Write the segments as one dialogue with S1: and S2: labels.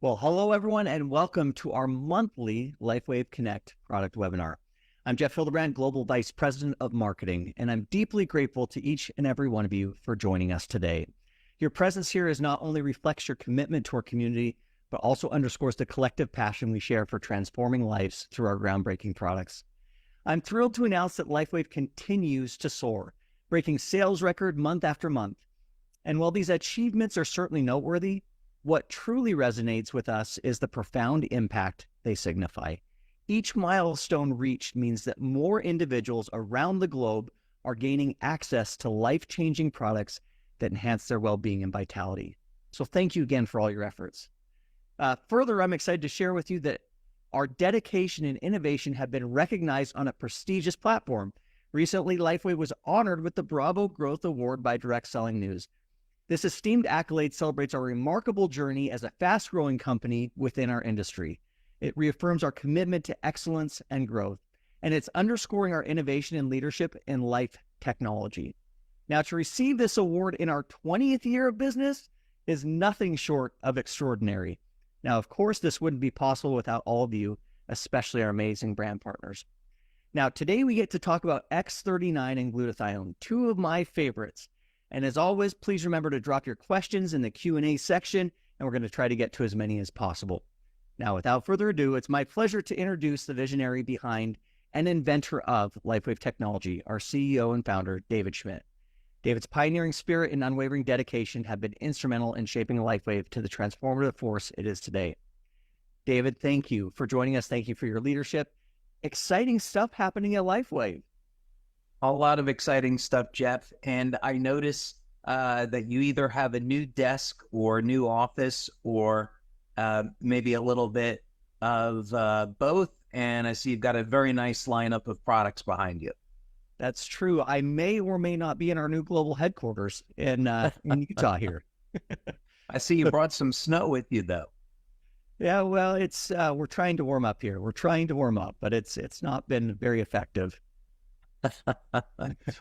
S1: Well, hello everyone, and welcome to our monthly LifeWave Connect product webinar. I'm Jeff Hildebrand, Global Vice President of Marketing, and I'm deeply grateful to each and every one of you for joining us today. Your presence here is not only reflects your commitment to our community, but also underscores the collective passion we share for transforming lives through our groundbreaking products. I'm thrilled to announce that LifeWave continues to soar, breaking sales record month after month. And while these achievements are certainly noteworthy, what truly resonates with us is the profound impact they signify. Each milestone reached means that more individuals around the globe are gaining access to life-changing products that enhance their well-being and vitality. So thank you again for all your efforts. Further, I'm excited to share with you that our dedication and innovation have been recognized on a prestigious platform. Recently, LifeWave was honored with the Bravo Growth Award by Direct Selling News. This esteemed accolade celebrates our remarkable journey as a fast-growing company within our industry. It reaffirms our commitment to excellence and growth, and it's underscoring our innovation and leadership in life technology. Now, to receive this award in our 20th year of business is nothing short of extraordinary. Now, of course, this wouldn't be possible without all of you, especially our amazing brand partners. Now, today we get to talk about X39 and glutathione, two of my favorites. And as always, please remember to drop your questions in the Q&A section, and we're going to try to get to as many as possible. Now, without further ado, it's my pleasure to introduce the visionary behind and inventor of LifeWave Technology, our CEO and founder, David Schmidt. David's pioneering spirit and unwavering dedication have been instrumental in shaping LifeWave to the transformative force it is today. David, thank you for joining us. Thank you for your leadership. Exciting stuff happening at LifeWave.
S2: A lot of exciting stuff, Jeff. And I notice that you either have a new desk or new office or maybe a little bit of both. And I see you've got a very nice lineup of products behind you.
S1: That's true. I may or may not be in our new global headquarters in Utah here.
S2: I see you brought some snow with you, though.
S1: Yeah, well, it's we're trying to warm up here. We're trying to warm up, but it's not been very effective.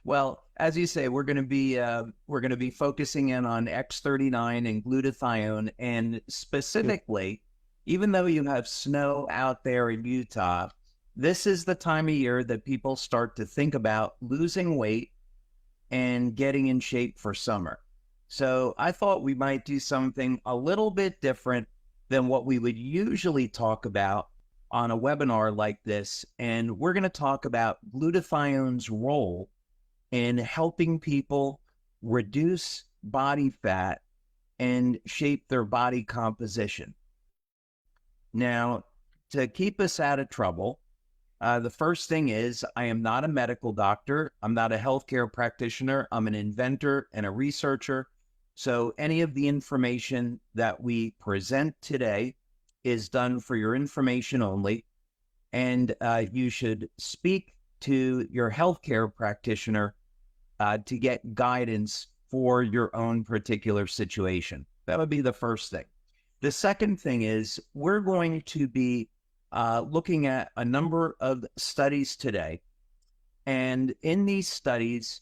S2: Well, as you say, we're going to be focusing in on X39 and glutathione, and specifically, even though you have snow out there in Utah, this is the time of year that people start to think about losing weight and getting in shape for summer. So I thought we might do something a little bit different than what we would usually talk about on a webinar like this, and we're going to talk about glutathione's role in helping people reduce body fat and shape their body composition. Now, to keep us out of trouble, the first thing is I am not a medical doctor. I'm not a healthcare practitioner. I'm an inventor and a researcher. So any of the information that we present today is done for your information only, and you should speak to your healthcare practitioner to get guidance for your own particular situation. That would be the first thing. The second thing is we're going to be looking at a number of studies today, and in these studies,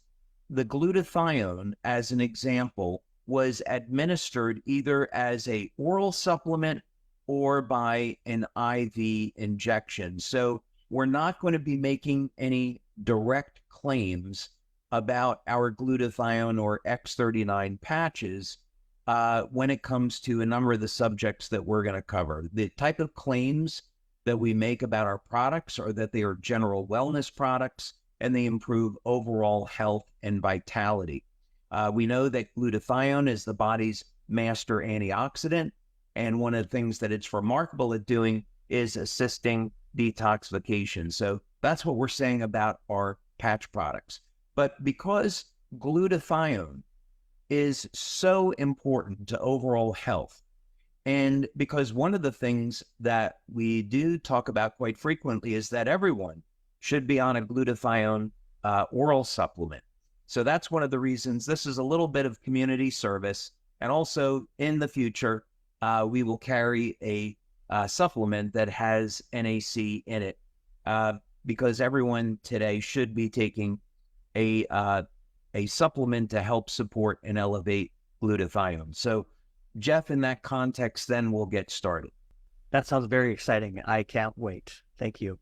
S2: the glutathione, as an example, was administered either as a oral supplement or by an IV injection. So we're not going to be making any direct claims about our glutathione or X39 patches when it comes to a number of the subjects that we're going to cover. The type of claims that we make about our products are that they are general wellness products and they improve overall health and vitality. We know that glutathione is the body's master antioxidant, and one of the things that it's remarkable at doing is assisting detoxification. So that's what we're saying about our patch products. But because glutathione is so important to overall health, and because one of the things that we do talk about quite frequently is that everyone should be on a glutathione oral supplement. So that's one of the reasons this is a little bit of community service. And also in the future, we will carry a supplement that has NAC in it because everyone today should be taking a supplement to help support and elevate glutathione. So Jeff, in that context, then we'll get started.
S1: That sounds very exciting. I can't wait. Thank you.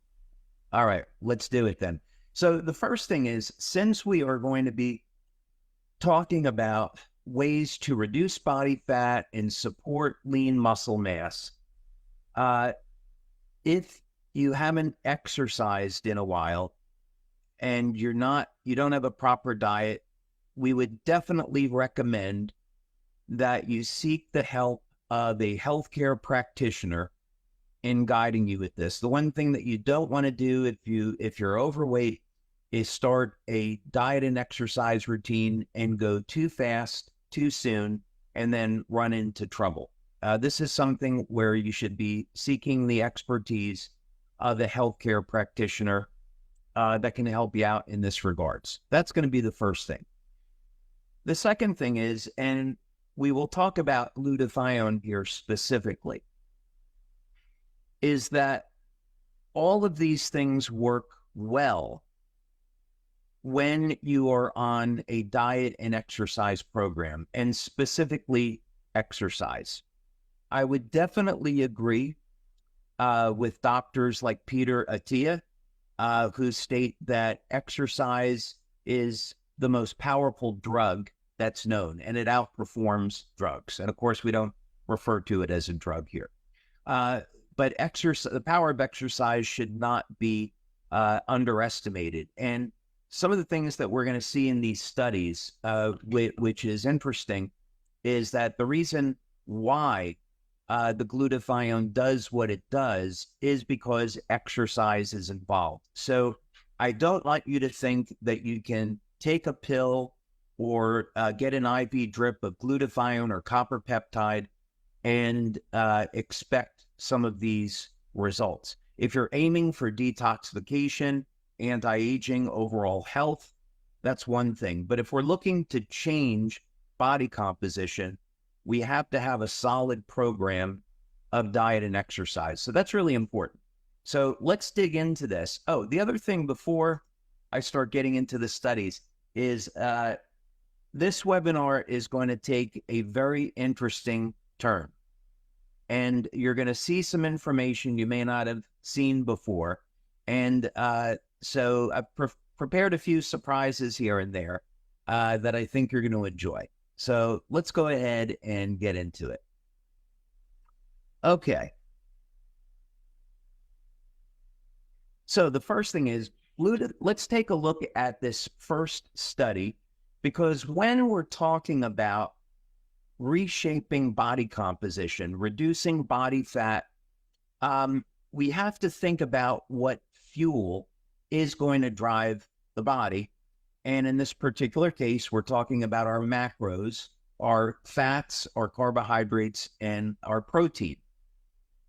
S2: All right, let's do it then. So the first thing is, since we are going to be talking about ways to reduce body fat and support lean muscle mass, if you haven't exercised in a while and you don't have a proper diet, we would definitely recommend that you seek the help of a healthcare practitioner in guiding you with this. The one thing that you don't want to do if you're overweight is start a diet and exercise routine and go too fast, too soon, and then run into trouble. This is something where you should be seeking the expertise of a healthcare practitioner that can help you out in this regards. That's going to be the first thing. The second thing is, and we will talk about glutathione here specifically, is that all of these things work well when you are on a diet and exercise program, and specifically exercise. I would definitely agree with doctors like Peter Attia, who state that exercise is the most powerful drug that's known, and it outperforms drugs. And of course, we don't refer to it as a drug here. But the power of exercise should not be underestimated. And some of the things that we're going to see in these studies, which is interesting, is that the reason why the glutathione does what it does is because exercise is involved. So I don't want you to think that you can take a pill or get an IV drip of glutathione or copper peptide and expect some of these results. If you're aiming for detoxification, anti-aging, overall health, that's one thing. But if we're looking to change body composition, we have to have a solid program of diet and exercise. So that's really important. So let's dig into this. Oh, the other thing before I start getting into the studies is this webinar is going to take a very interesting turn. And you're going to see some information you may not have seen before. And so I've prepared a few surprises here and there that I think you're going to enjoy. So let's go ahead and get into it. Okay. So the first thing is, let's take a look at this first study, because when we're talking about reshaping body composition, reducing body fat, we have to think about what fuel is going to drive the body. And in this particular case, we're talking about our macros, our fats, our carbohydrates, and our protein.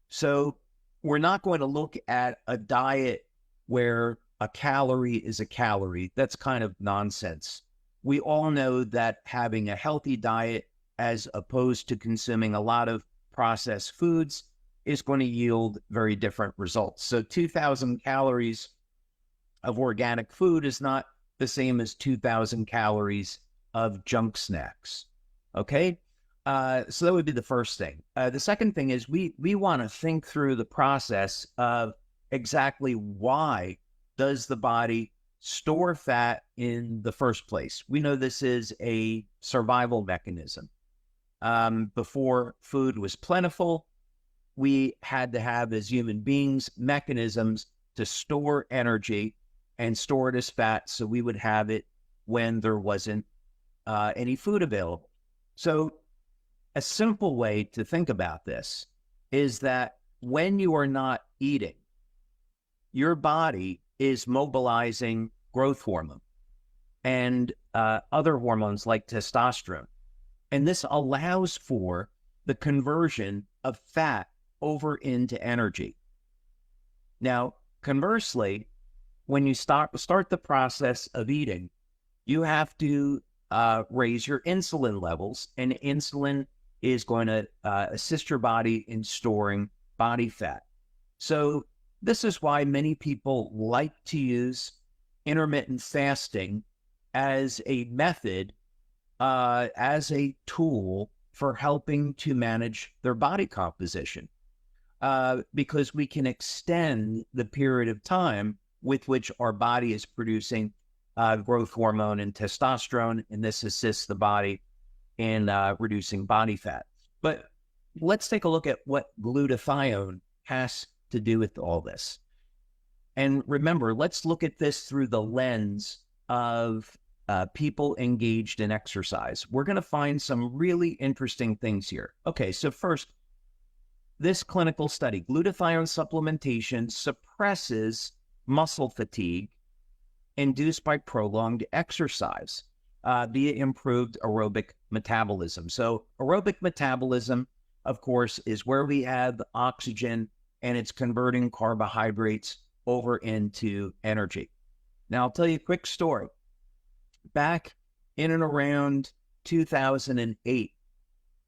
S2: So we're not going to look at a diet where a calorie is a calorie. That's kind of nonsense. We all know that having a healthy diet as opposed to consuming a lot of processed foods is going to yield very different results. So 2,000 calories of organic food is not the same as 2,000 calories of junk snacks. Okay? So that would be the first thing. The second thing is we want to think through the process of exactly why does the body store fat in the first place. We know this is a survival mechanism. Before food was plentiful, we had to have, as human beings, mechanisms to store energy and store it as fat so we would have it when there wasn't any food available. So a simple way to think about this is that when you are not eating, your body is mobilizing growth hormone and other hormones like testosterone. And this allows for the conversion of fat over into energy. Now, conversely, when you start the process of eating, you have to raise your insulin levels, and insulin is going to assist your body in storing body fat. So this is why many people like to use intermittent fasting as a method, as a tool for helping to manage their body composition, because we can extend the period of time with which our body is producing growth hormone and testosterone, and this assists the body in reducing body fat. But let's take a look at what glutathione has to do with all this. And remember, let's look at this through the lens of people engaged in exercise. We're going to find some really interesting things here. Okay, so first, this clinical study, glutathione supplementation suppresses muscle fatigue induced by prolonged exercise via improved aerobic metabolism. So aerobic metabolism, of course, is where we have oxygen and it's converting carbohydrates over into energy. Now, I'll tell you a quick story. Back in and around 2008,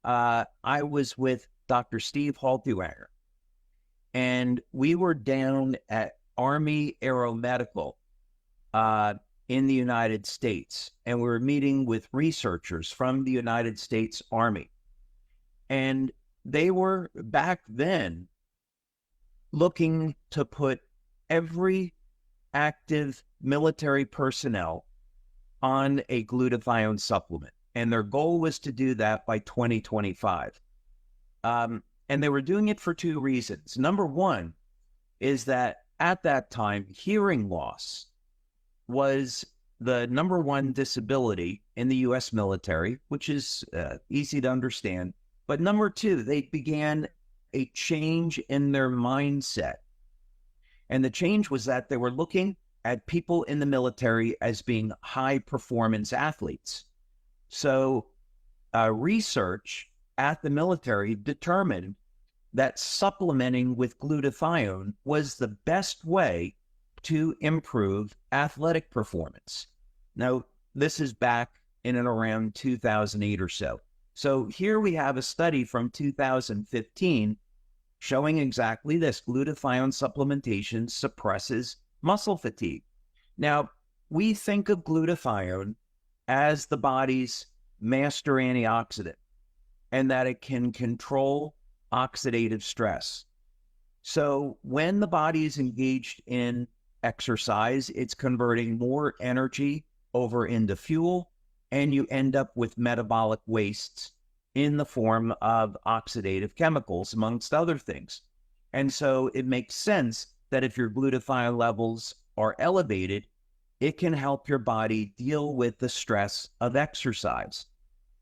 S2: I was with Dr. Steve Haltuanger, and we were down at Army Aeromedical in the United States, and we were meeting with researchers from the United States Army. And they were back then looking to put every active military personnel on a glutathione supplement. And their goal was to do that by 2025. And they were doing it for two reasons. Number one is that at that time, hearing loss was the number one disability in the U.S. military, which is easy to understand. But number two, they began a change in their mindset. And the change was that they were looking at people in the military as being high performance athletes. So research at the military determined that supplementing with glutathione was the best way to improve athletic performance. Now, this is back in and around 2008 or so. So here we have a study from 2015 showing exactly this. Glutathione supplementation suppresses muscle fatigue. Now, we think of glutathione as the body's master antioxidant and that it can control oxidative stress. So when the body is engaged in exercise, it's converting more energy over into fuel, and you end up with metabolic wastes in the form of oxidative chemicals, amongst other things. And so it makes sense that if your glutathione levels are elevated, it can help your body deal with the stress of exercise.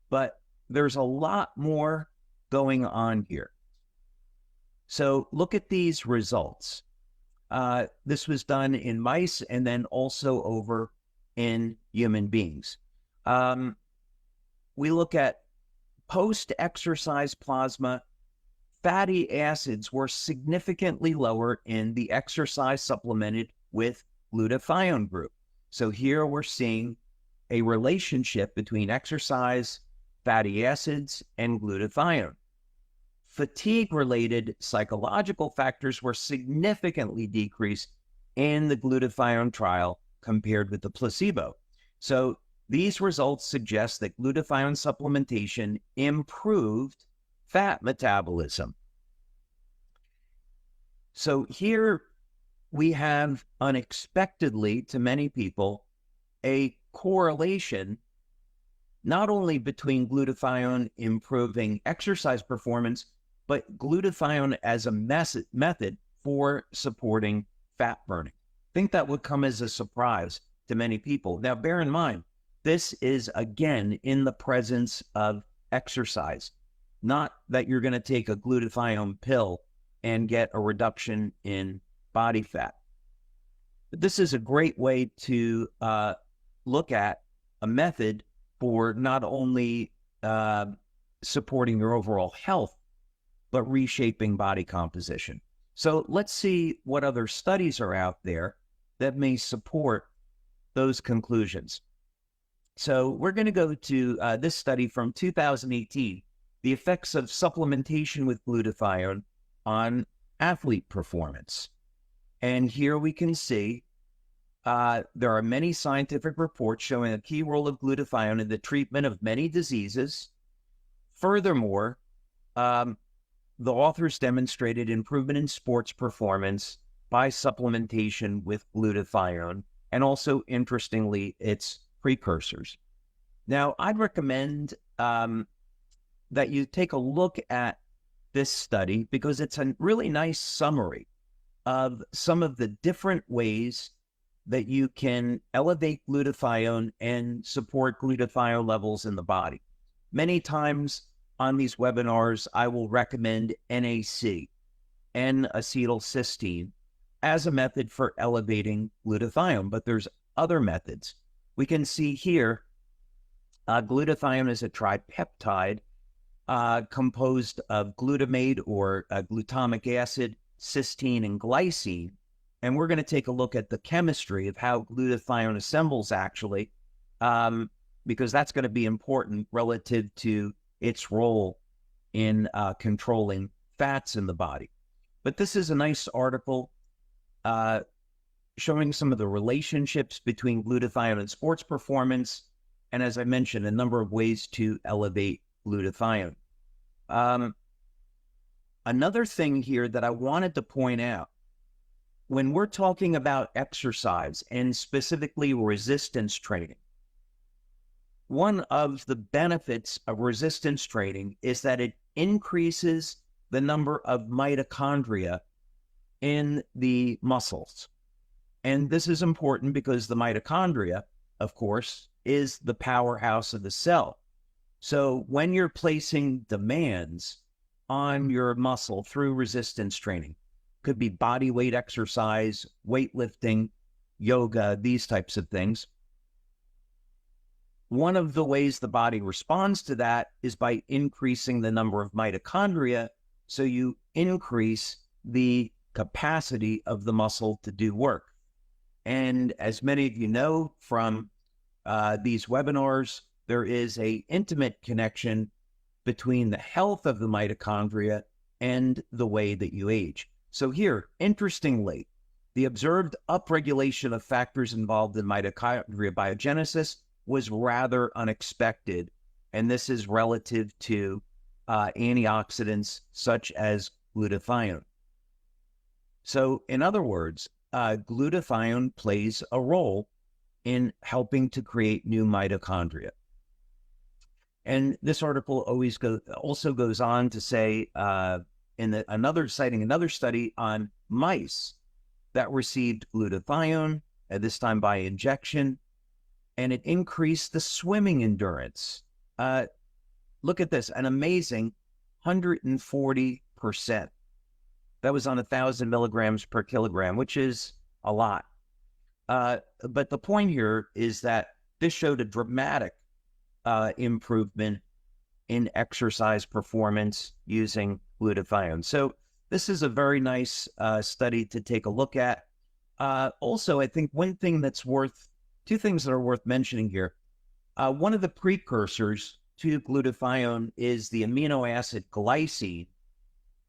S2: But there's a lot more going on here. So look at these results. This was done in mice and then also over in human beings. We look at post-exercise plasma. Fatty acids were significantly lower in the exercise supplemented with glutathione group. So here we're seeing a relationship between exercise, fatty acids, and glutathione. Fatigue-related psychological factors were significantly decreased in the glutathione trial compared with the placebo. So these results suggest that glutathione supplementation improved fat metabolism. So here we have, unexpectedly to many people, a correlation not only between glutathione improving exercise performance, but glutathione as a method for supporting fat burning. I think that would come as a surprise to many people. Now, bear in mind, this is, again, in the presence of exercise, not that you're going to take a glutathione pill and get a reduction in body fat. But this is a great way to look at a method for not only supporting your overall health, but reshaping body composition. So let's see what other studies are out there that may support those conclusions. So we're going to go to this study from 2018, the effects of supplementation with glutathione on athlete performance. And here we can see there are many scientific reports showing a key role of glutathione in the treatment of many diseases. Furthermore, the authors demonstrated improvement in sports performance by supplementation with glutathione, and also, interestingly, its precursors. Now, I'd recommend that you take a look at this study because it's a really nice summary of some of the different ways that you can elevate glutathione and support glutathione levels in the body. Many times on these webinars, I will recommend NAC, N-acetylcysteine, as a method for elevating glutathione, but there's other methods. We can see here, glutathione is a tripeptide composed of glutamate or glutamic acid, cysteine, and glycine. And we're going to take a look at the chemistry of how glutathione assembles actually, because that's going to be important relative to its role in controlling fats in the body. But this is a nice article showing some of the relationships between glutathione and sports performance, and as I mentioned, a number of ways to elevate glutathione. Another thing here that I wanted to point out, when we're talking about exercise and specifically resistance training, one of the benefits of resistance training is that it increases the number of mitochondria in the muscles. And this is important because the mitochondria, of course, is the powerhouse of the cell. So when you're placing demands on your muscle through resistance training, could be body weight exercise, weightlifting, yoga, these types of things. One of the ways the body responds to that is by increasing the number of mitochondria, so you increase the capacity of the muscle to do work. And as many of you know from these webinars, there is an intimate connection between the health of the mitochondria and the way that you age. So here, interestingly, the observed upregulation of factors involved in mitochondria biogenesis was rather unexpected, and this is relative to antioxidants such as glutathione. So in other words, glutathione plays a role in helping to create new mitochondria. And this article also goes on to say, citing another study on mice that received glutathione, at this time by injection, and it increased the swimming endurance. Look at this, an amazing 140%. That was on 1,000 milligrams per kilogram, which is a lot. But the point here is that this showed a dramatic improvement in exercise performance using glutathione. So this is a very nice study to take a look at. Also, I think two things that are worth mentioning here. One of the precursors to glutathione is the amino acid glycine.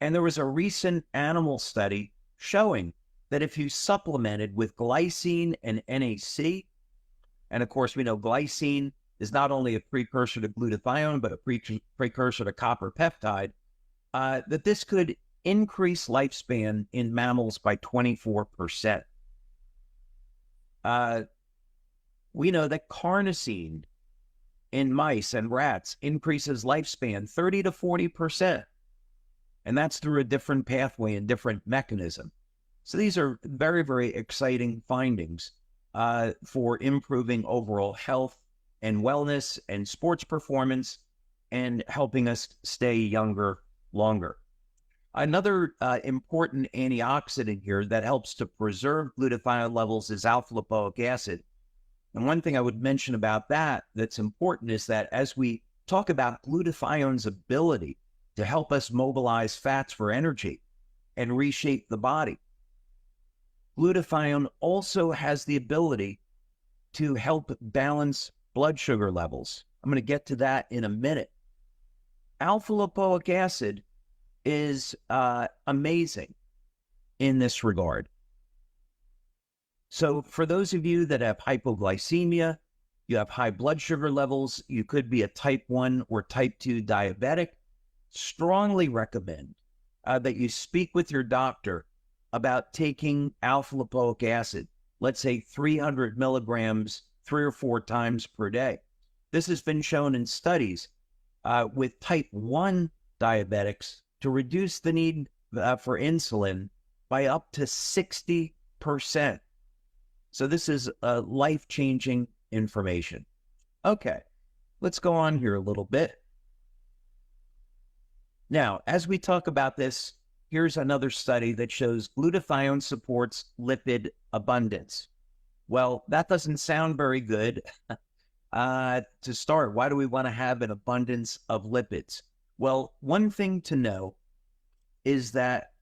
S2: And there was a recent animal study showing that if you supplemented with glycine and NAC, and of course we know glycine is not only a precursor to glutathione, but a precursor to copper peptide, that this could increase lifespan in mammals by 24%. We know that carnosine in mice and rats increases lifespan 30 to 40%. And that's through a different pathway and different mechanism. So these are very, very exciting findings for improving overall health and wellness and sports performance and helping us stay younger longer. Another important antioxidant here that helps to preserve glutathione levels is alpha-lipoic acid. And one thing I would mention about that's important is that as we talk about glutathione's ability to help us mobilize fats for energy and reshape the body, glutathione also has the ability to help balance blood sugar levels. I'm going to get to that in a minute. Alpha-lipoic acid is amazing in this regard. So for those of you that have hypoglycemia, you have high blood sugar levels, you could be a type 1 or type 2 diabetic, strongly recommend that you speak with your doctor about taking alpha lipoic acid, let's say 300 milligrams 3 or 4 times per day. This has been shown in studies with type 1 diabetics to reduce the need for insulin by up to 60%. So this is life-changing information. Okay, let's go on here a little bit. Now, as we talk about this, here's another study that shows glutathione supports lipid abundance. Well, that doesn't sound very good. To start, why do we want to have an abundance of lipids? Well, one thing to know is that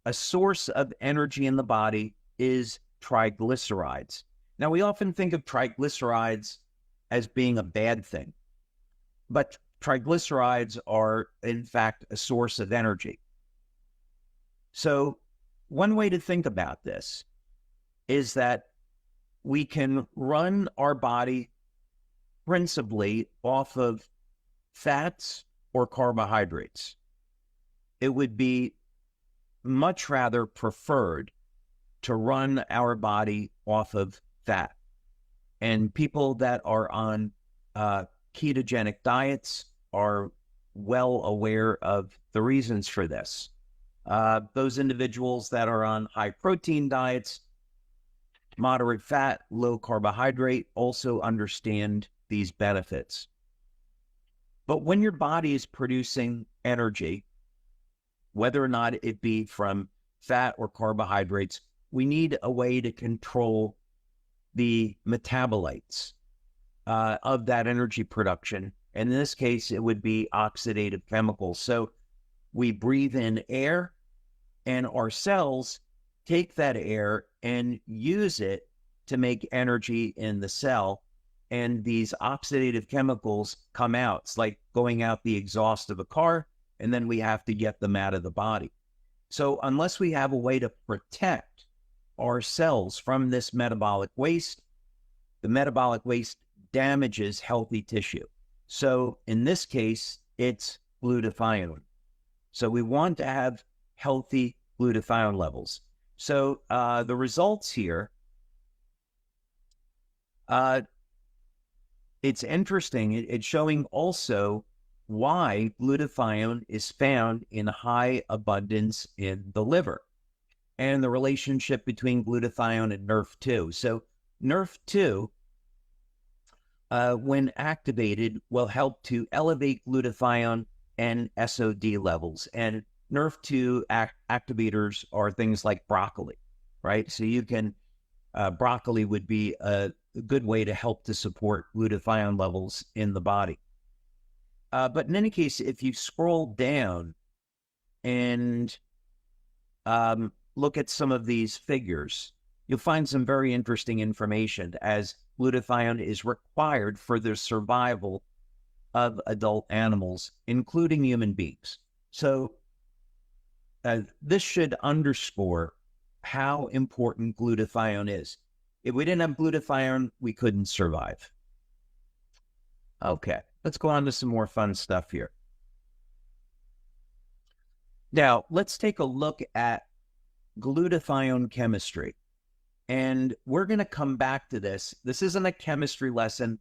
S2: a source of energy in the body is triglycerides. Now, we often think of triglycerides as being a bad thing, but triglycerides are, in fact, a source of energy. So one way to think about this is that we can run our body principally off of fats or carbohydrates. It would be much rather preferred to run our body off of fat. And people that are on ketogenic diets are well aware of the reasons for this. Those individuals that are on high protein diets, moderate fat, low carbohydrate, also understand these benefits. But when your body is producing energy, whether or not it be from fat or carbohydrates, we need a way to control the metabolites of that energy production. And in this case, it would be oxidative chemicals. So we breathe in air, and our cells take that air and use it to make energy in the cell. And these oxidative chemicals come out. It's like going out the exhaust of a car, and then we have to get them out of the body. So unless we have a way to protect our cells from this metabolic waste, the metabolic waste damages healthy tissue. So in this case, it's glutathione. So we want to have healthy glutathione levels. So the results here, it's interesting. It's showing also why glutathione is found in high abundance in the liver and the relationship between glutathione and NRF2. So NRF2, when activated, will help to elevate glutathione and SOD levels. And NRF2 activators are things like broccoli, right? So you can, broccoli would be a good way to help to support glutathione levels in the body. But in any case, if you scroll down and look at some of these figures, you'll find some very interesting information, as glutathione is required for the survival of adult animals, including human beings. So this should underscore how important glutathione is. If we didn't have glutathione, we couldn't survive. Okay, let's go on to some more fun stuff here. Now, let's take a look at glutathione chemistry. And we're going to come back to this. This isn't a chemistry lesson.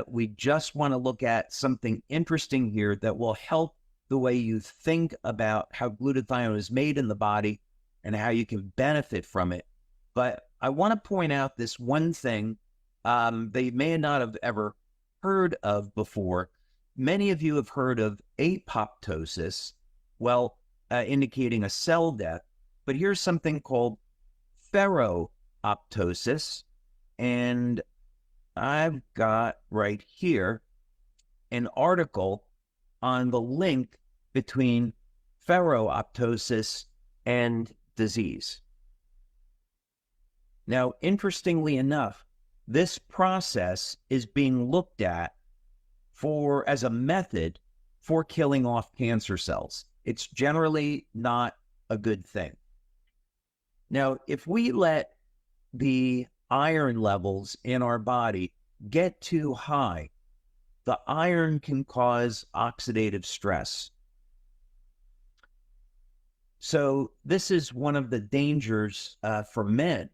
S2: We just want to look at something interesting here that will help the way you think about how glutathione is made in the body and how you can benefit from it. But I want to point out this one thing they may not have ever heard of before. Many of you have heard of apoptosis, well, indicating a cell death. But here's something called ferroptosis. And I've got right here an article on the link between ferroptosis and disease. Now, interestingly enough, this process is being looked at as a method for killing off cancer cells. It's generally not a good thing. Now, if we let the iron levels in our body get too high, the iron can cause oxidative stress. So this is one of the dangers for men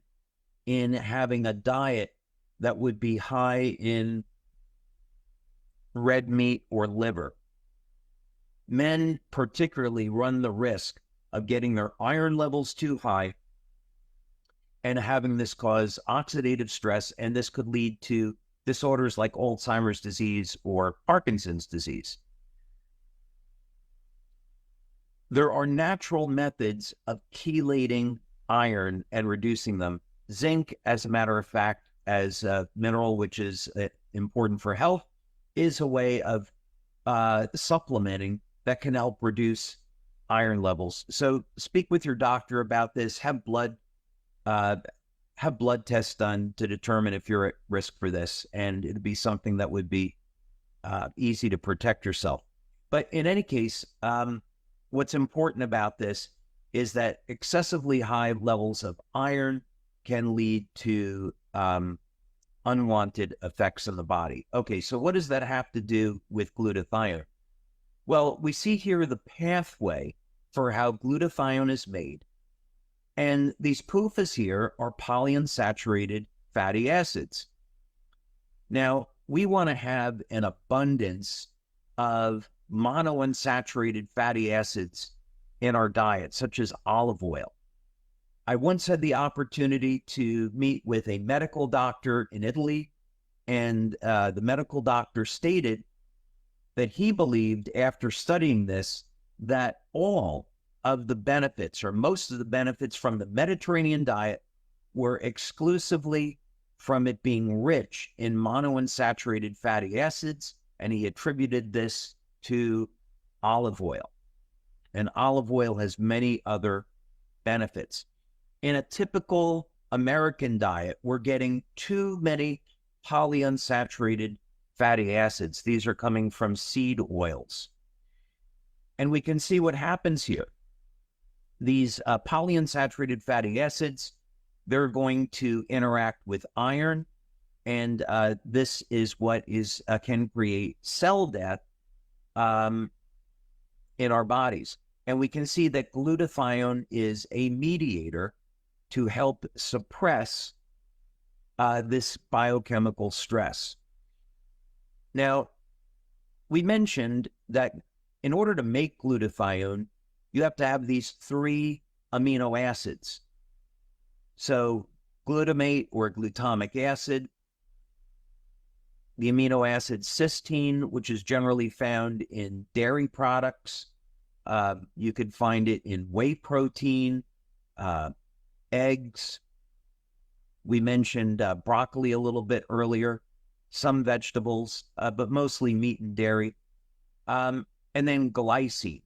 S2: in having a diet that would be high in red meat or liver. Men particularly run the risk of getting their iron levels too high and having this cause oxidative stress, and this could lead to disorders like Alzheimer's disease or Parkinson's disease. There are natural methods of chelating iron and reducing them. Zinc, as a matter of fact, as a mineral which is important for health, is a way of supplementing that can help reduce iron levels. So speak with your doctor about this. Have blood tests done to determine if you're at risk for this, and it'd be something that would be easy to protect yourself. But in any case, what's important about this is that excessively high levels of iron can lead to unwanted effects in the body. Okay, so what does that have to do with glutathione? Well, we see here the pathway for how glutathione is made. And these PUFAs here are polyunsaturated fatty acids. Now, we want to have an abundance of monounsaturated fatty acids in our diet, such as olive oil. I once had the opportunity to meet with a medical doctor in Italy, and the medical doctor stated that he believed, after studying this, that all of the benefits, or most of the benefits from the Mediterranean diet, were exclusively from it being rich in monounsaturated fatty acids, and he attributed this to olive oil. And olive oil has many other benefits. In a typical American diet, we're getting too many polyunsaturated fatty acids. These are coming from seed oils. And we can see what happens here. These polyunsaturated fatty acids, they're going to interact with iron, and this is what can create cell death in our bodies. And we can see that glutathione is a mediator to help suppress this biochemical stress. Now, we mentioned that in order to make glutathione, you have to have these 3 amino acids. So glutamate or glutamic acid, the amino acid cysteine, which is generally found in dairy products. You could find it in whey protein, eggs. We mentioned broccoli a little bit earlier, some vegetables, but mostly meat and dairy. And then glycine.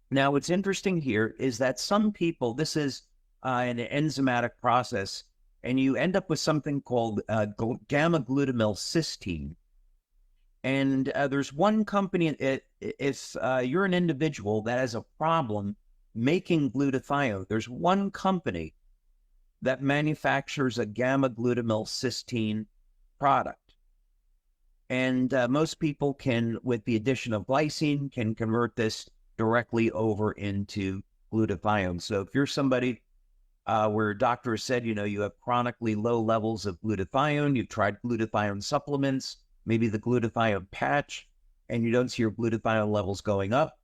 S2: Now, what's interesting here is that some people, this is an enzymatic process, and you end up with something called gamma-glutamyl cysteine. And there's one company, if you're an individual that has a problem making glutathione, there's one company that manufactures a gamma-glutamyl cysteine product. And most people can, with the addition of glycine, can convert this directly over into glutathione. So if you're somebody where a doctor has said, you have chronically low levels of glutathione, you've tried glutathione supplements, maybe the glutathione patch, and you don't see your glutathione levels going up,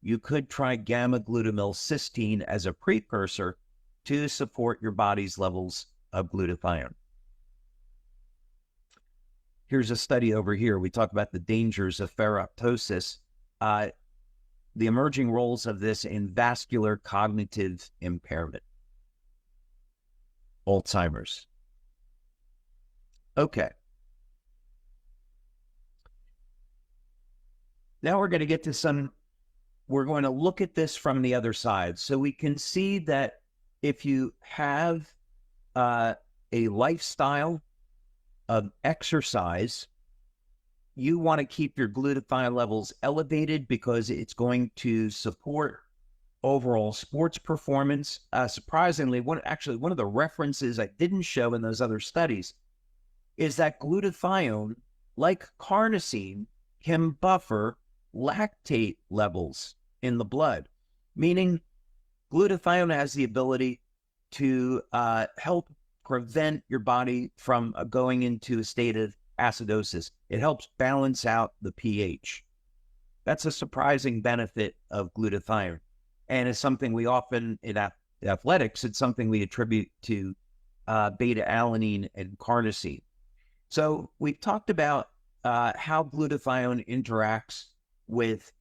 S2: you could try gamma-glutamyl cysteine as a precursor to support your body's levels of glutathione. Here's a study over here. We talk about the dangers of ferroptosis, the emerging roles of this in vascular cognitive impairment, Alzheimer's. Okay. Now we're going to get to we're going to look at this from the other side. So we can see that if you have a lifestyle of exercise, you want to keep your glutathione levels elevated because it's going to support overall sports performance. Surprisingly, one of the references I didn't show in those other studies is that glutathione, like carnosine, can buffer lactate levels in the blood, meaning glutathione has the ability to help prevent your body from going into a state of acidosis. It helps balance out the pH. That's a surprising benefit of glutathione. And it's something we often, in athletics, it's something we attribute to beta-alanine and carnosine. So we've talked about how glutathione interacts with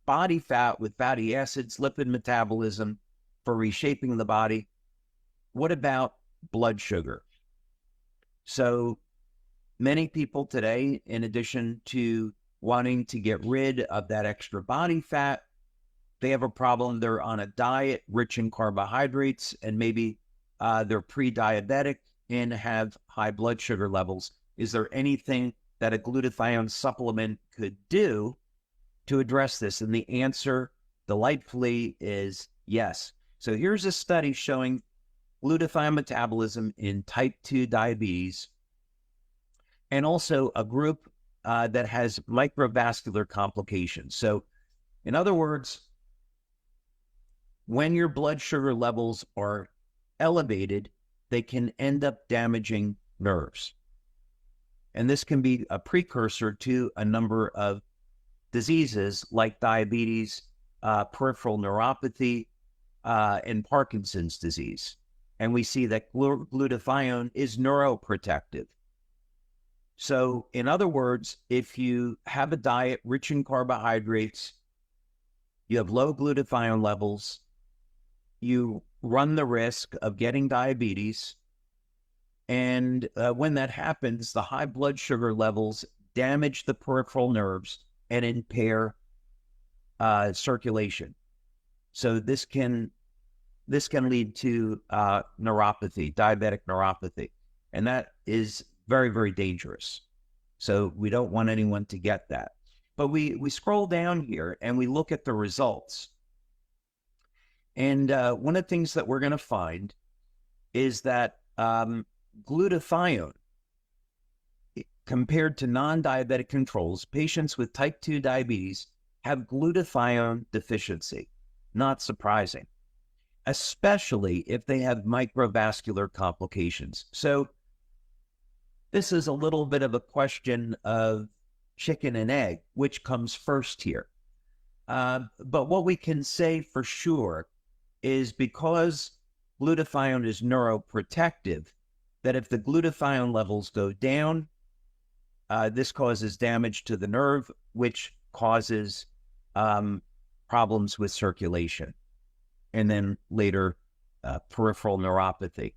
S2: body fat, with fatty acids, lipid metabolism for reshaping the body. What about blood sugar? So many people today, in addition to wanting to get rid of that extra body fat, they have a problem. They're on a diet rich in carbohydrates, and maybe they're pre-diabetic and have high blood sugar levels. Is there anything that a glutathione supplement could do to address this? And the answer, delightfully, is yes. So here's a study showing glutathione metabolism in type 2 diabetes, and also a group that has microvascular complications. So in other words, when your blood sugar levels are elevated, they can end up damaging nerves. And this can be a precursor to a number of diseases like diabetes, peripheral neuropathy, and Parkinson's disease. And we see that glutathione is neuroprotective. So in other words, if you have a diet rich in carbohydrates, you have low glutathione levels, you run the risk of getting diabetes. And when that happens, the high blood sugar levels damage the peripheral nerves and impair circulation. So this can lead to neuropathy, diabetic neuropathy. And that is very, very dangerous. So we don't want anyone to get that. But we scroll down here and we look at the results. And one of the things that we're going to find is that glutathione, compared to non-diabetic controls, patients with type 2 diabetes have glutathione deficiency. Not surprising, especially if they have microvascular complications. So this is a little bit of a question of chicken and egg, which comes first here. But what we can say for sure is because glutathione is neuroprotective, that if the glutathione levels go down, this causes damage to the nerve, which causes problems with circulation, and then later peripheral neuropathy.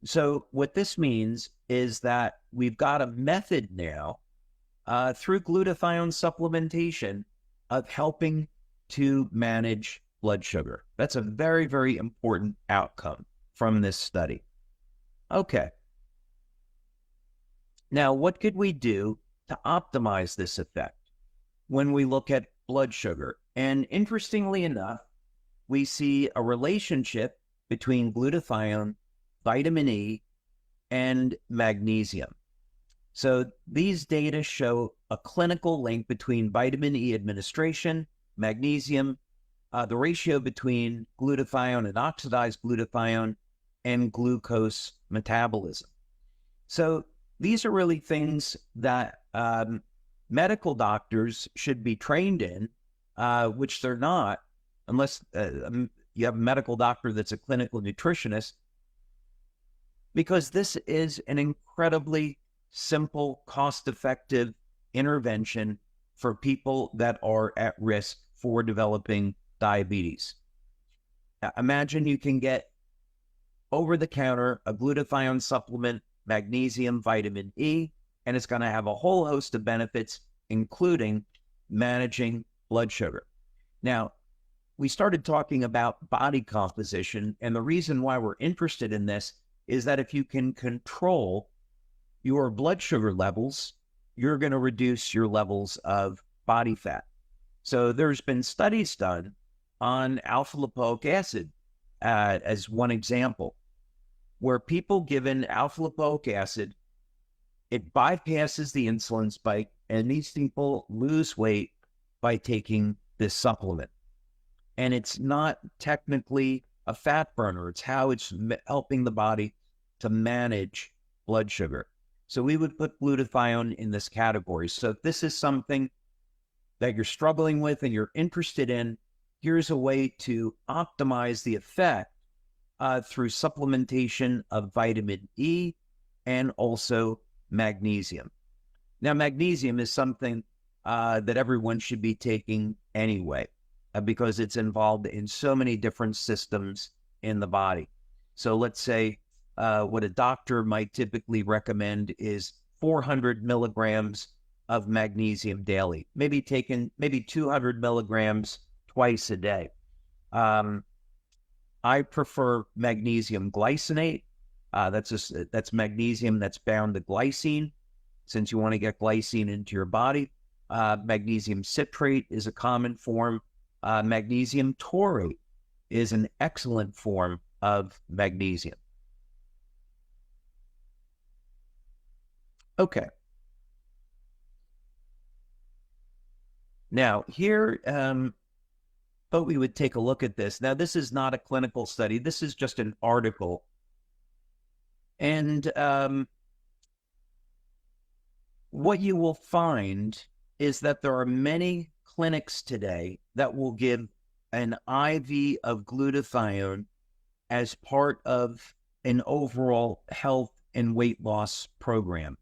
S2: So what this means is that we've got a method now through glutathione supplementation of helping to manage blood sugar. That's a very, very important outcome from this study. Okay. Now, what could we do to optimize this effect when we look at blood sugar? And interestingly enough, we see a relationship between glutathione, vitamin E, and magnesium. So these data show a clinical link between vitamin E administration, magnesium, the ratio between glutathione and oxidized glutathione, and glucose metabolism. So these are really things that medical doctors should be trained in, which they're not, unless you have a medical doctor that's a clinical nutritionist, because this is an incredibly simple, cost-effective intervention for people that are at risk for developing diabetes. Imagine you can get over-the-counter a glutathione supplement, magnesium, vitamin E, and it's going to have a whole host of benefits, including managing blood sugar. Now, we started talking about body composition, and the reason why we're interested in this is that if you can control your blood sugar levels, you're going to reduce your levels of body fat. So there's been studies done on alpha lipoic acid as one example. where people given alpha lipoic acid, it bypasses the insulin spike, and these people lose weight by taking this supplement. And it's not technically a fat burner. It's how it's helping the body to manage blood sugar. So we would put glutathione in this category. So if this is something that you're struggling with and you're interested in, here's a way to optimize the effect through supplementation of vitamin E and also magnesium. Now, magnesium is something that everyone should be taking anyway, because it's involved in so many different systems in the body. So let's say what a doctor might typically recommend is 400 milligrams of magnesium daily, maybe 200 milligrams twice a day. I prefer magnesium glycinate. That's magnesium that's bound to glycine, since you want to get glycine into your body. Magnesium citrate is a common form. Magnesium taurate is an excellent form of magnesium. Okay. Now here, thought we would take a look at this. Now, this is not a clinical study. This is just an article. And what you will find is that there are many clinics today that will give an IV of glutathione as part of an overall health and weight loss program.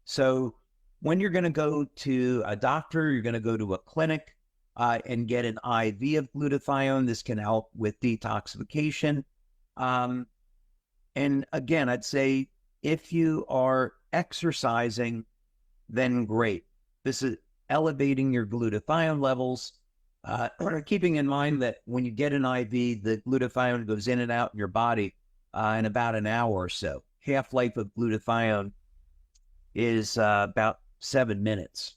S2: So when you're going to go to a doctor, you're going to go to a clinic and get an IV of glutathione. This can help with detoxification. And again, I'd say if you are exercising, then great. This is elevating your glutathione levels, keeping in mind that when you get an IV, the glutathione goes in and out in your body in about an hour or so. Half-life of glutathione is about 7 minutes.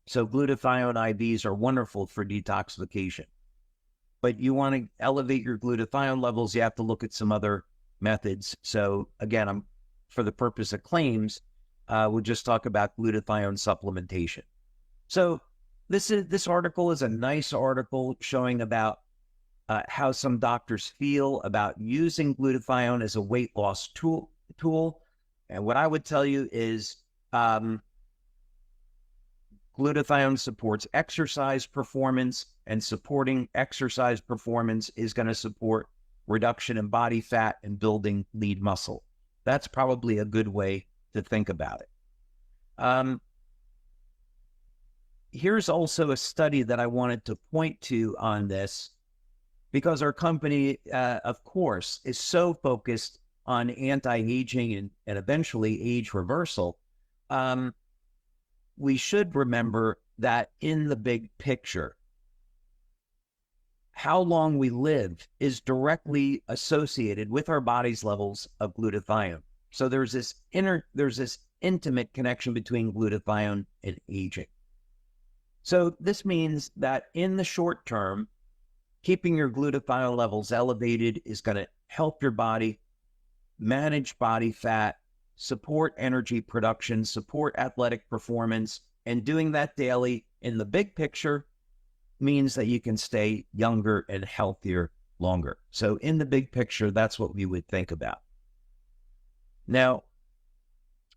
S2: So glutathione IVs are wonderful for detoxification. But you want to elevate your glutathione levels, you have to look at some other methods. So again, for the purpose of claims, we'll just talk about glutathione supplementation. So this article is a nice article showing about how some doctors feel about using glutathione as a weight loss tool. And what I would tell you is glutathione supports exercise performance, and supporting exercise performance is going to support reduction in body fat and building lean muscle. That's probably a good way to think about it. Here's also a study that I wanted to point to on this, because our company, of course, is so focused on anti-aging and eventually age reversal. We should remember that in the big picture, how long we live is directly associated with our body's levels of glutathione. So there's this intimate connection between glutathione and aging. So this means that in the short term, keeping your glutathione levels elevated is going to help your body manage body fat, support energy production, support athletic performance, and doing that daily in the big picture means that you can stay younger and healthier longer. So in the big picture, that's what we would think about. Now,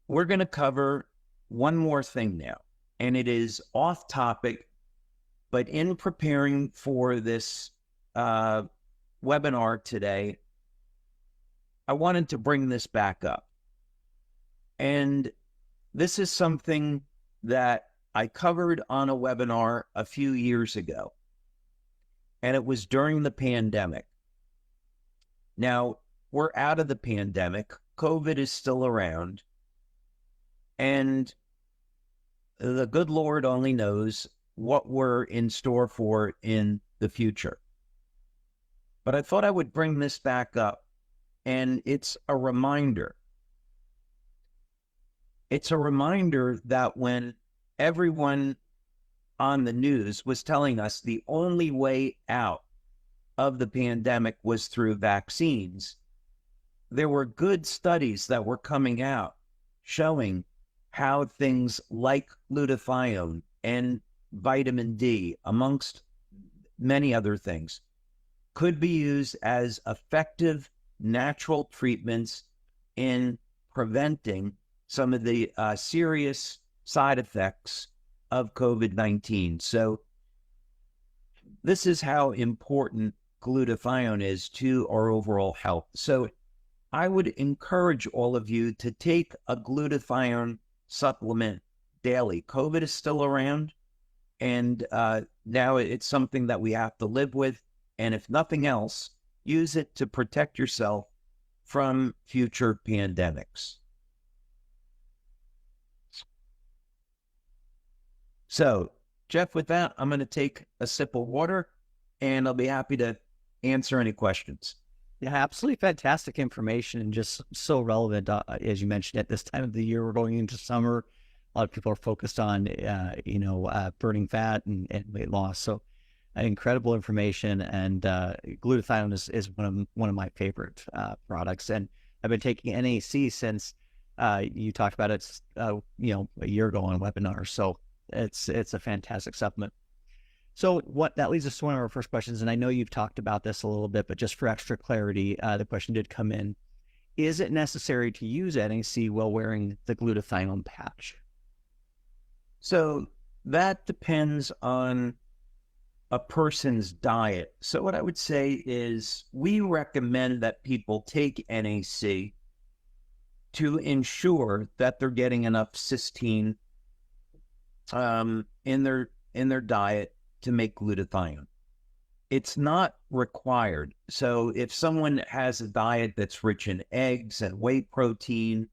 S2: we're going to cover one more thing now, and it is off topic, but in preparing for this webinar today, I wanted to bring this back up. And this is something that I covered on a webinar a few years ago, and it was during the pandemic. Now, we're out of the pandemic. COVID is still around, and the good Lord only knows what we're in store for in the future. But I thought I would bring this back up, and it's a reminder. It's a reminder that when everyone on the news was telling us the only way out of the pandemic was through vaccines, there were good studies that were coming out showing how things like glutathione and vitamin D, amongst many other things, could be used as effective natural treatments in preventing some of the serious side effects of COVID-19. So this is how important glutathione is to our overall health. So I would encourage all of you to take a glutathione supplement daily. COVID is still around, and now it's something that we have to live with. And if nothing else, use it to protect yourself from future pandemics. So, Jeff, with that, I'm going to take a sip of water, and I'll be happy to answer any questions.
S1: Yeah, absolutely fantastic information and just so relevant. As you mentioned, at this time of the year, we're going into summer. A lot of people are focused on, burning fat and weight loss. So incredible information. And glutathione is one of my favorite products. And I've been taking NAC since you talked about it, a year ago on a webinar. So it's a fantastic supplement. So that leads us to one of our first questions, and I know you've talked about this a little bit, but just for extra clarity, the question did come in. Is it necessary to use NAC while wearing the glutathione patch?
S2: So that depends on a person's diet. So what I would say is we recommend that people take NAC to ensure that they're getting enough cysteine in their diet to make glutathione. It's not required. So if someone has a diet that's rich in eggs and whey protein,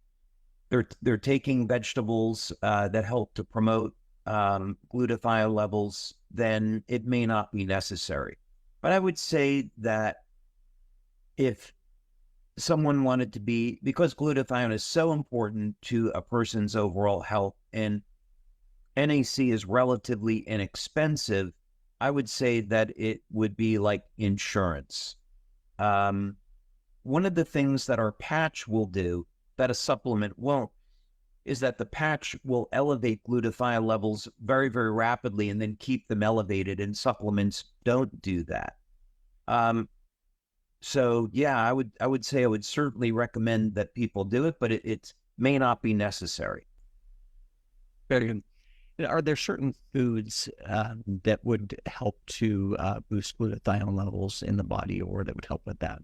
S2: they're taking vegetables that help to promote glutathione levels, then it may not be necessary. But I would say that if someone wanted to because glutathione is so important to a person's overall health and NAC is relatively inexpensive, I would say that it would be like insurance. One of the things that our patch will do that a supplement won't is that the patch will elevate glutathione levels very, very rapidly and then keep them elevated, and supplements don't do that. So yeah, I would say I would certainly recommend that people do it, but it may not be necessary.
S1: Very good. Are there certain foods that would help to boost glutathione levels in the body, or that would help with that?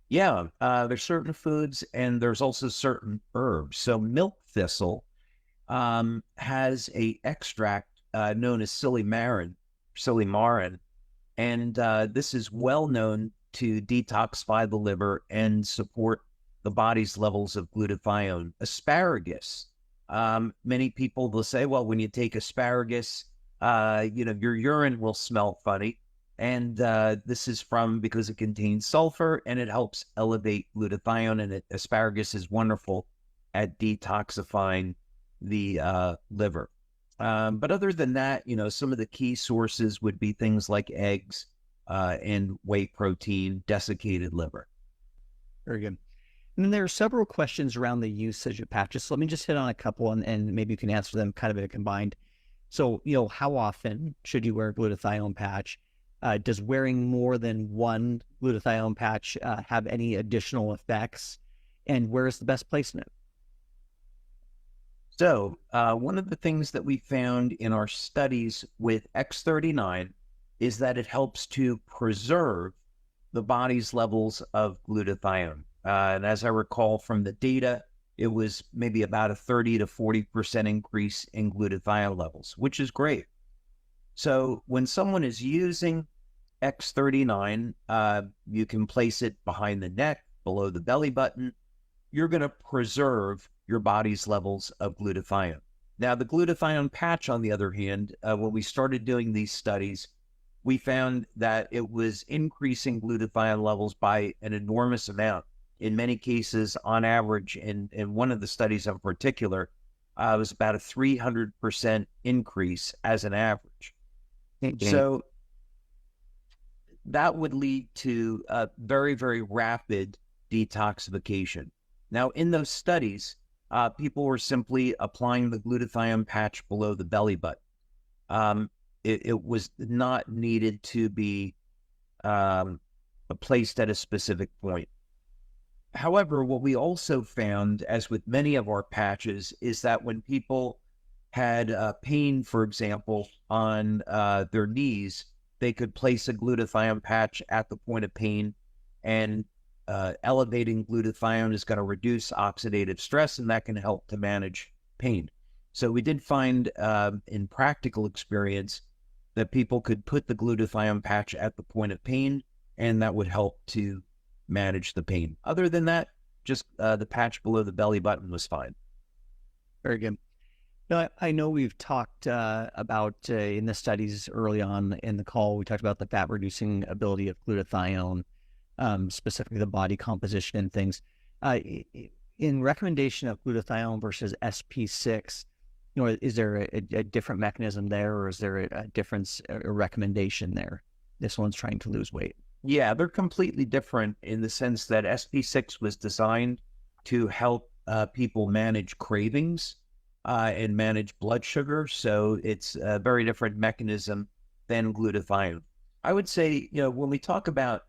S2: Yeah, there's certain foods, and there's also certain herbs. So milk thistle has a extract known as silymarin, and this is well known to detoxify the liver and support the body's levels of glutathione. Asparagus. Many people will say, well, when you take asparagus, your urine will smell funny. And this is because it contains sulfur and it helps elevate glutathione, and asparagus is wonderful at detoxifying the liver. But other than that, some of the key sources would be things like eggs and whey protein, desiccated liver.
S1: Very good. And then there are several questions around the usage of patches. So let me just hit on a couple, and maybe you can answer them kind of in a combined. So, how often should you wear a glutathione patch? Does wearing more than one glutathione patch have any additional effects? And where is the best placement?
S2: So one of the things that we found in our studies with X39 is that it helps to preserve the body's levels of glutathione. And as I recall from the data, it was maybe about a 30 to 40% increase in glutathione levels, which is great. So when someone is using X39, you can place it behind the neck, below the belly button. You're going to preserve your body's levels of glutathione. Now, the glutathione patch, on the other hand, when we started doing these studies, we found that it was increasing glutathione levels by an enormous amount. In many cases, on average, in one of the studies in particular, it was about a 300% increase as an average. So that would lead to a very, very rapid detoxification. Now, in those studies, people were simply applying the glutathione patch below the belly button. It was not needed to be placed at a specific point. However, what we also found, as with many of our patches, is that when people had pain, for example, on their knees, they could place a glutathione patch at the point of pain, and elevating glutathione is going to reduce oxidative stress, and that can help to manage pain. So we did find in practical experience that people could put the glutathione patch at the point of pain, and that would help to manage the pain. Other than that, just the patch below the belly button was fine.
S1: Very good. Now, I know we've talked about in the studies early on in the call, we talked about the fat reducing ability of glutathione, specifically the body composition and things. In recommendation of glutathione versus SP6, is there a different mechanism there, or is there a difference, a recommendation there? This one's trying to lose weight.
S2: Yeah, they're completely different in the sense that SP6 was designed to help people manage cravings and manage blood sugar. So it's a very different mechanism than glutathione. I would say, when we talk about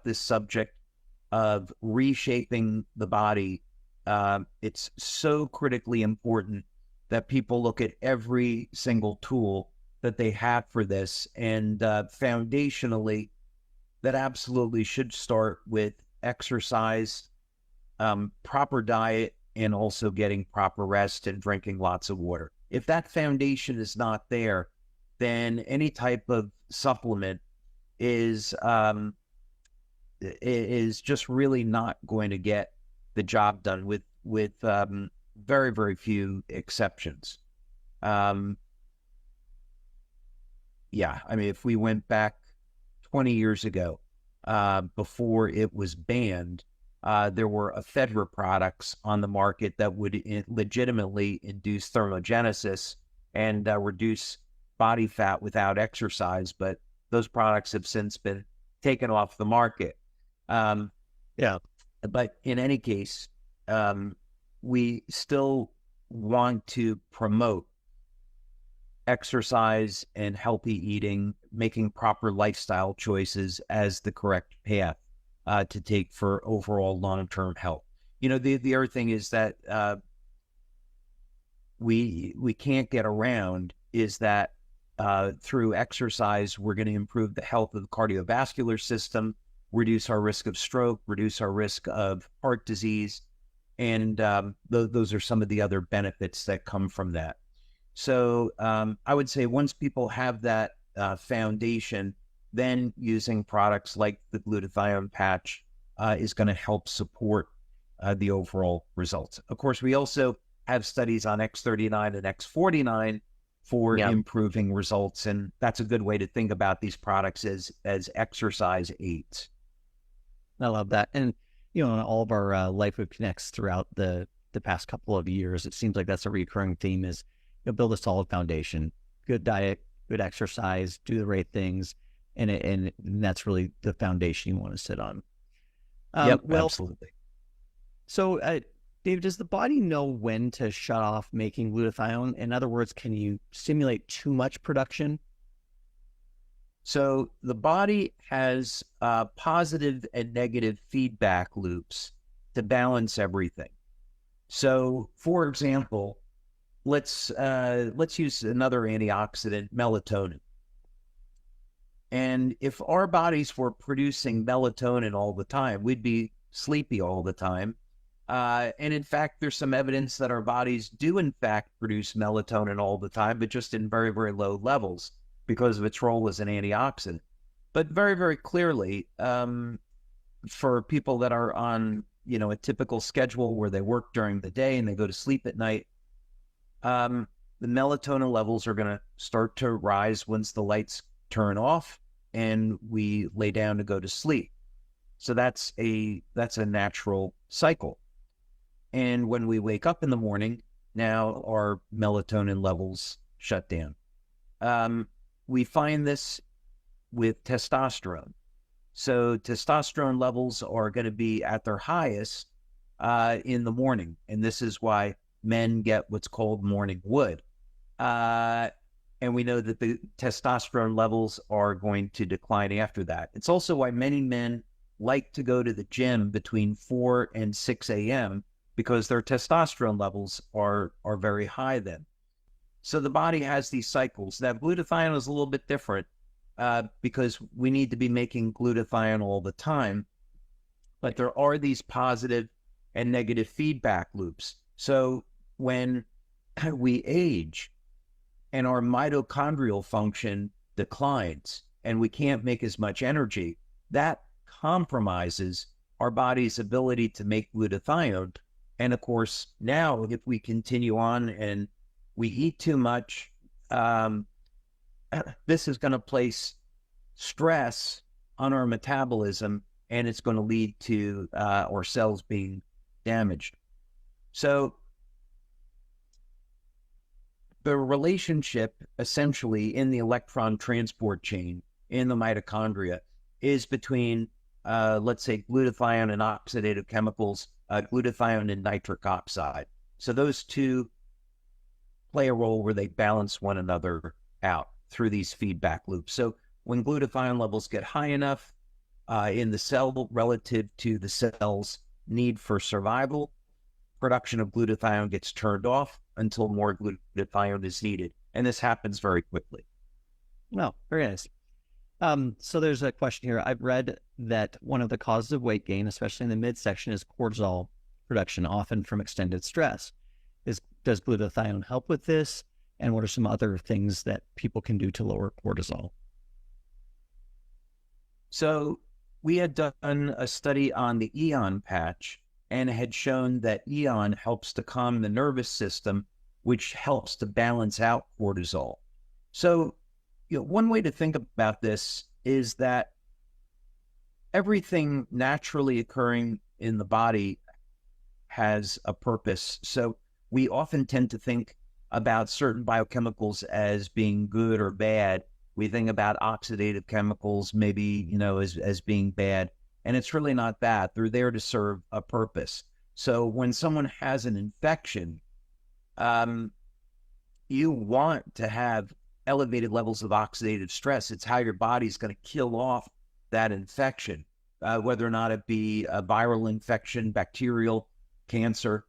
S2: this subject of reshaping the body, it's so critically important that people look at every single tool that they have for this. And foundationally, that absolutely should start with exercise, proper diet, and also getting proper rest and drinking lots of water. If that foundation is not there, then any type of supplement is just really not going to get the job done, with very, very few exceptions. Yeah, I mean, if we went back 20 years ago, before it was banned, there were ephedra products on the market that would legitimately induce thermogenesis and reduce body fat without exercise, but those products have since been taken off the market.
S1: Yeah.
S2: But in any case, we still want to promote exercise and healthy eating, making proper lifestyle choices as the correct path to take for overall long-term health. The other thing is that we can't get around is that through exercise, we're going to improve the health of the cardiovascular system, reduce our risk of stroke, reduce our risk of heart disease, and those are some of the other benefits that come from that. So I would say once people have that foundation, then using products like the glutathione patch is going to help support the overall results. Of course, we also have studies on X39 and X49 for improving results, and that's a good way to think about these products as exercise aids.
S1: I love that. And, in all of our LifeWave Connects throughout the past couple of years, it seems like that's a recurring theme is build a solid foundation, good diet, good exercise, do the right things. And that's really the foundation you want to sit on.
S2: Absolutely.
S1: So, Dave, does the body know when to shut off making glutathione? In other words, can you stimulate too much production?
S2: So the body has positive and negative feedback loops to balance everything. So, for example, let's use another antioxidant, melatonin. And if our bodies were producing melatonin all the time, we'd be sleepy all the time. And in fact, there's some evidence that our bodies do in fact produce melatonin all the time, but just in very, very low levels because of its role as an antioxidant. But very, very clearly, for people that are on, a typical schedule where they work during the day and they go to sleep at night, the melatonin levels are going to start to rise once the lights turn off and we lay down to go to sleep. So that's a natural cycle. And when we wake up in the morning, now our melatonin levels shut down. We find this with testosterone. So testosterone levels are going to be at their highest in the morning. And this is why men get what's called morning wood. And we know that the testosterone levels are going to decline after that. It's also why many men like to go to the gym between 4 and 6 a.m. because their testosterone levels are very high then. So the body has these cycles. Now, glutathione is a little bit different because we need to be making glutathione all the time. But there are these positive and negative feedback loops. So when we age, and our mitochondrial function declines and we can't make as much energy, that compromises our body's ability to make glutathione. And of course, now if we continue on and we eat too much, this is going to place stress on our metabolism, and it's going to lead to our cells being damaged. So the relationship essentially in the electron transport chain in the mitochondria is between, let's say, glutathione and oxidative chemicals, glutathione and nitric oxide. So those two play a role where they balance one another out through these feedback loops. So when glutathione levels get high enough in the cell relative to the cell's need for survival, production of glutathione gets turned off until more glutathione is needed. And this happens very quickly.
S1: Oh, very nice. So there's a question here. I've read that one of the causes of weight gain, especially in the midsection, is cortisol production, often from extended stress. Does glutathione help with this? And what are some other things that people can do to lower cortisol?
S2: So we had done a study on the Eon patch and had shown that Eon helps to calm the nervous system, which helps to balance out cortisol. So, one way to think about this is that everything naturally occurring in the body has a purpose. So we often tend to think about certain biochemicals as being good or bad. We think about oxidative chemicals maybe, as being bad. And it's really not that. They're there to serve a purpose. So when someone has an infection, you want to have elevated levels of oxidative stress. It's how your body's going to kill off that infection, whether or not it be a viral infection, bacterial, cancer.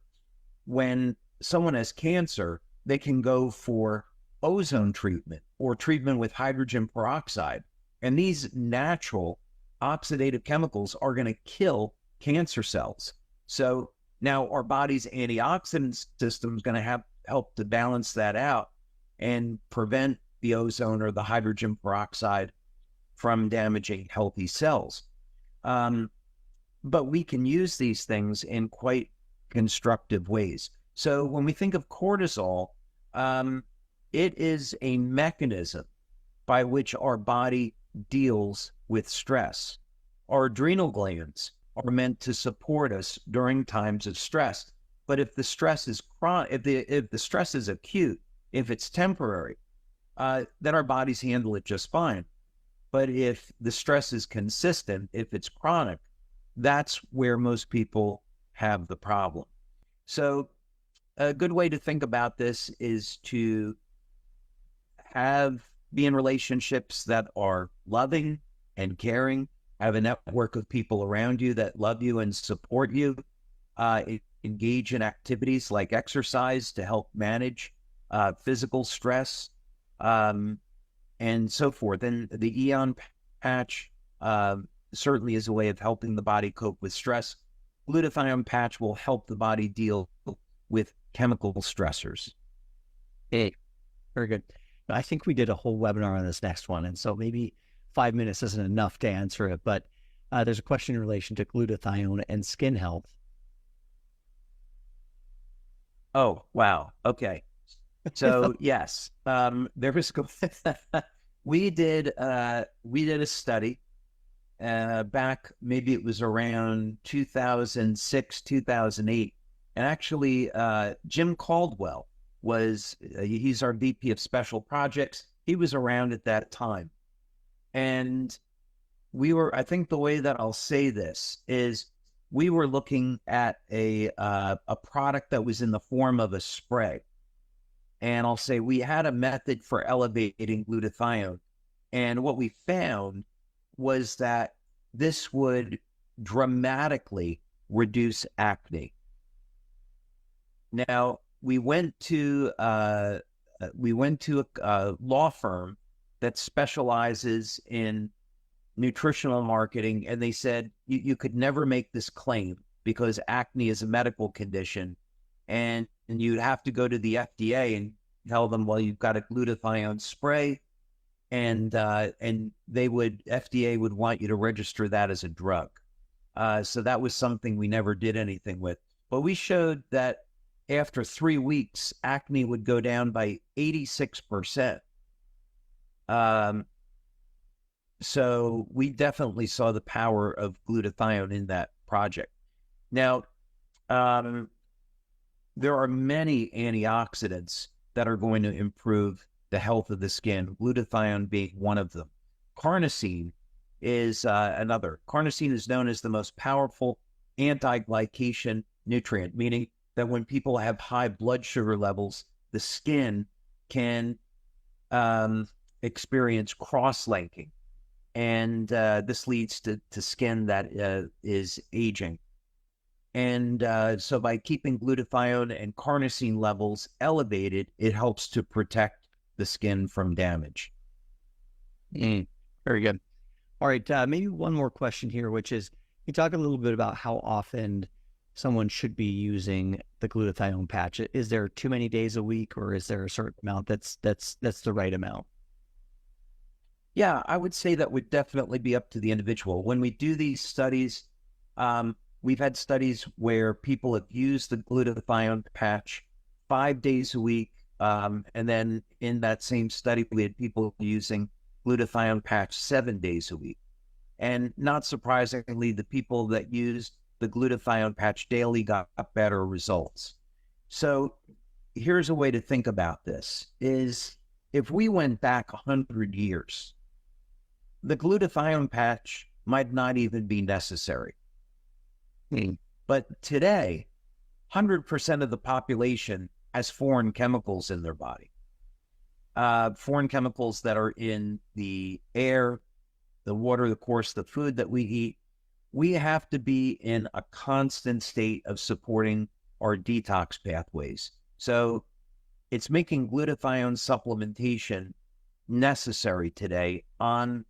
S2: When someone has cancer, they can go for ozone treatment or treatment with hydrogen peroxide. And these natural oxidative chemicals are going to kill cancer cells. So now our body's antioxidant system is going to help to balance that out and prevent the ozone or the hydrogen peroxide from damaging healthy cells. But we can use these things in quite constructive ways. So when we think of cortisol, it is a mechanism by which our body deals with stress. Our adrenal glands are meant to support us during times of stress. But if the stress is chronic, if the stress is acute, if it's temporary, then our bodies handle it just fine. But if the stress is consistent, if it's chronic, that's where most people have the problem. So a good way to think about this is to be in relationships that are loving and caring, have a network of people around you that love you and support you, engage in activities like exercise to help manage physical stress, and so forth. And the Eon patch certainly is a way of helping the body cope with stress. Glutathione patch will help the body deal with chemical stressors.
S1: Hey, very good. I think we did a whole webinar on this next one, and so maybe 5 minutes isn't enough to answer it, but there's a question in relation to glutathione and skin health.
S2: Oh, wow. Okay. So yes, there was, we did a study back, maybe it was around 2006, 2008. And actually, Jim Caldwell he's our VP of Special Projects. He was around at that time. And I think the way that I'll say this is we were looking at a product that was in the form of a spray. And I'll say we had a method for elevating glutathione. And what we found was that this would dramatically reduce acne. Now, we went to a law firm that specializes in nutritional marketing, and they said you could never make this claim because acne is a medical condition, and you'd have to go to the FDA and tell them, well, you've got a glutathione spray, and FDA would want you to register that as a drug. So that was something we never did anything with. But we showed that after 3 weeks, acne would go down by 86%. So we definitely saw the power of glutathione in that project. Now, there are many antioxidants that are going to improve the health of the skin, glutathione being one of them. Carnosine is another. Carnosine is known as the most powerful anti-glycation nutrient, meaning that when people have high blood sugar levels, the skin can experience cross-linking. And this leads to skin that is aging. And so by keeping glutathione and carnosine levels elevated, it helps to protect the skin from damage.
S1: Very good. All right, maybe one more question here, which is, you talk a little bit about how often someone should be using the glutathione patch. Is there too many days a week, or is there a certain amount that's the right amount?
S2: Yeah, I would say that would definitely be up to the individual. When we do these studies, we've had studies where people have used the glutathione patch 5 days a week. And then in that same study, we had people using glutathione patch 7 days a week. And not surprisingly, the people that used the glutathione patch daily got better results. So here's a way to think about this is if we went back 100 years, the glutathione patch might not even be necessary. But today, 100% of the population has foreign chemicals in their body. Foreign chemicals that are in the air, the water, of course, the food that we eat. We have to be in a constant state of supporting our detox pathways. So it's making glutathione supplementation necessary today on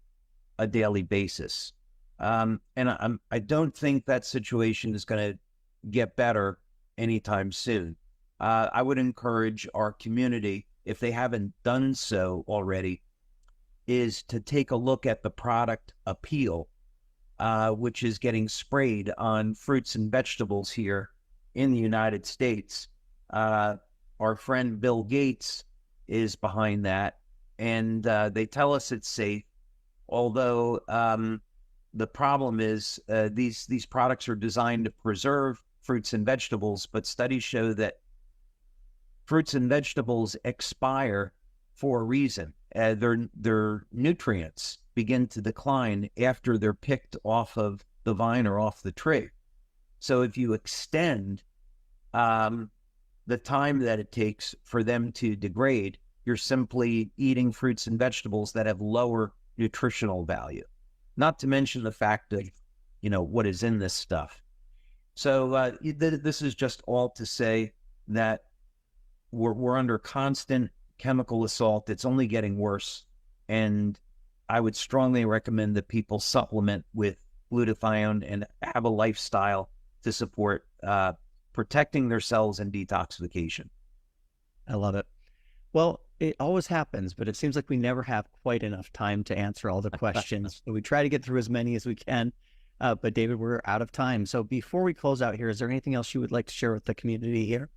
S2: a daily basis. And I don't think that situation is going to get better anytime soon. I would encourage our community, if they haven't done so already, is to take a look at the product Appeal, which is getting sprayed on fruits and vegetables here in the United States. Our friend Bill Gates is behind that, and they tell us it's safe. Although the problem is these products are designed to preserve fruits and vegetables, but studies show that fruits and vegetables expire for a reason. Their nutrients begin to decline after they're picked off of the vine or off the tree. So if you extend the time that it takes for them to degrade, you're simply eating fruits and vegetables that have lower nutritional value, not to mention the fact of, what is in this stuff. So this is just all to say that we're under constant chemical assault. It's only getting worse. And I would strongly recommend that people supplement with glutathione and have a lifestyle to support protecting their cells and detoxification.
S1: I love it. Well, it always happens, but it seems like we never have quite enough time to answer all the questions. So we try to get through as many as we can. But David, we're out of time. So before we close out here, is there anything else you would like to share with the community here?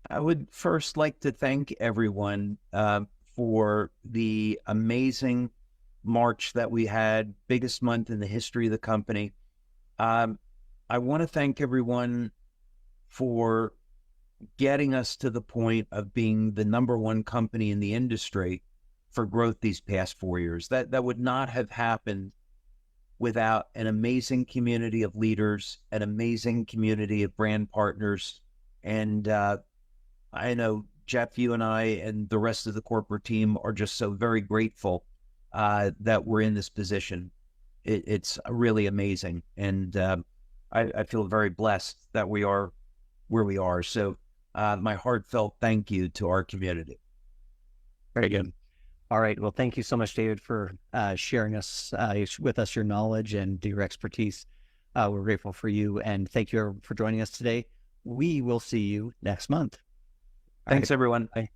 S2: I would first like to thank everyone for the amazing March that we had, biggest month in the history of the company. I want to thank everyone for getting us to the point of being the #1 company in the industry for growth these past 4 years. That would not have happened without an amazing community of leaders, an amazing community of brand partners. And I know, Jeff, you and I and the rest of the corporate team are just so very grateful that we're in this position. It's really amazing. And I feel very blessed that we are where we are. So my heartfelt thank you to our community.
S1: Very good. All right. Well, thank you so much, David, for sharing with us your knowledge and your expertise. We're grateful for you, and thank you for joining us today. We will see you next month.
S2: Thanks, everyone.
S1: Bye.